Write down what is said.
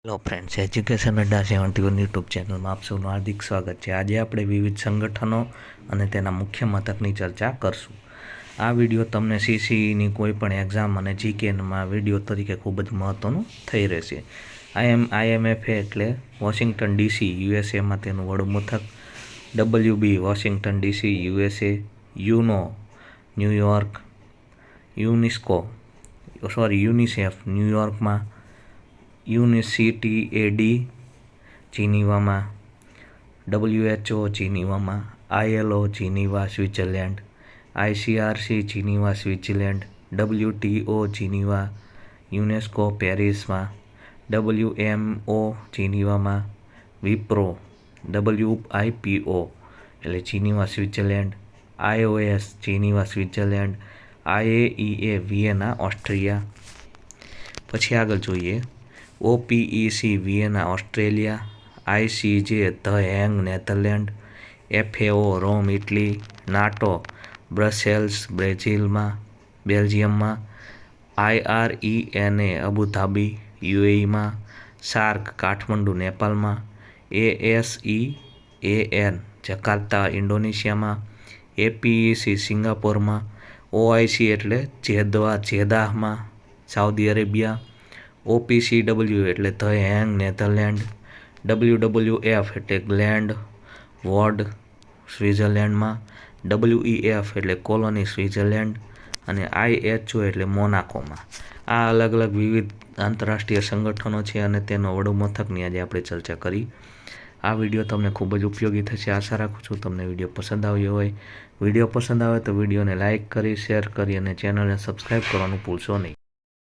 Hello friends, education અડ્ડા 71 YouTube ચેનલમાં આપ સૌનું હાર્દિક સ્વાગત છે। આજે આપણે વિવિધ સંગઠનો અને તેના મુખ્ય મથકની ચર્ચા કરશું। આ વિડીયો તમને સીસીઈની કોઈ પણ એક્ઝામ અને જીકેમાં વિડીયો તરીકે ખૂબ જ મહત્ત્વનું થઈ રહેશે। આઈએમએફએ એટલે વોશિંગ્ટન ડીસી યુએસએમાં તેનું વડું મથક, ડબલ્યુબી Washington DC USA, Uno New York, UNICEF ન્યૂયોર્કમાં, યુનિસીટીએડી જીનીવામાં, WHO જીનીવામાં, ILO Geneva Switzerland, ICRC Geneva Switzerland, WTO Geneva, UNESCO પેરિસમાં, WMO જીનીવામાં, વિપ્રો WIPO એટલે Geneva Switzerland, IOS Geneva Switzerland, IAEA Vienna Austria. પછી આગળ જોઈએ OPEC Vienna Australia, ICJ the Hague Netherland, FAO Rome Italy, NATO Brussels બેલ્જિયમમાં, IRENA Abu Dhabi UAEમાં, SAARC Kathmandu નેપાળમાં, ASEAN Jakarta ઇન્ડોનેશિયામાં, APEC સિંગાપોરમાં, OIC એટલે જેદાહમાં Saudi Arabia, OPCW એટલે the Hague Netherland, WWF એટલે gland ward સ્વિટ્ઝરલેન્ડમાં, WEF એટલે colony Switzerland અને IHO એટલે મોનાકોમાં। આ અલગ અલગ વિવિધ આંતરરાષ્ટ્રીય સંગઠનો છે અને તેનો વડું મથકની આજે આપણે ચર્ચા કરી। આ વિડીયો તમને ખૂબ જ ઉપયોગી થશે। આશા રાખું છું તમને વિડીયો પસંદ આવ્યો હોય। વિડીયો પસંદ આવે તો વિડીયોને લાઇક કરી, શેર કરી અને ચેનલને સબસ્ક્રાઈબ કરવાનું ભૂલશો નહીં।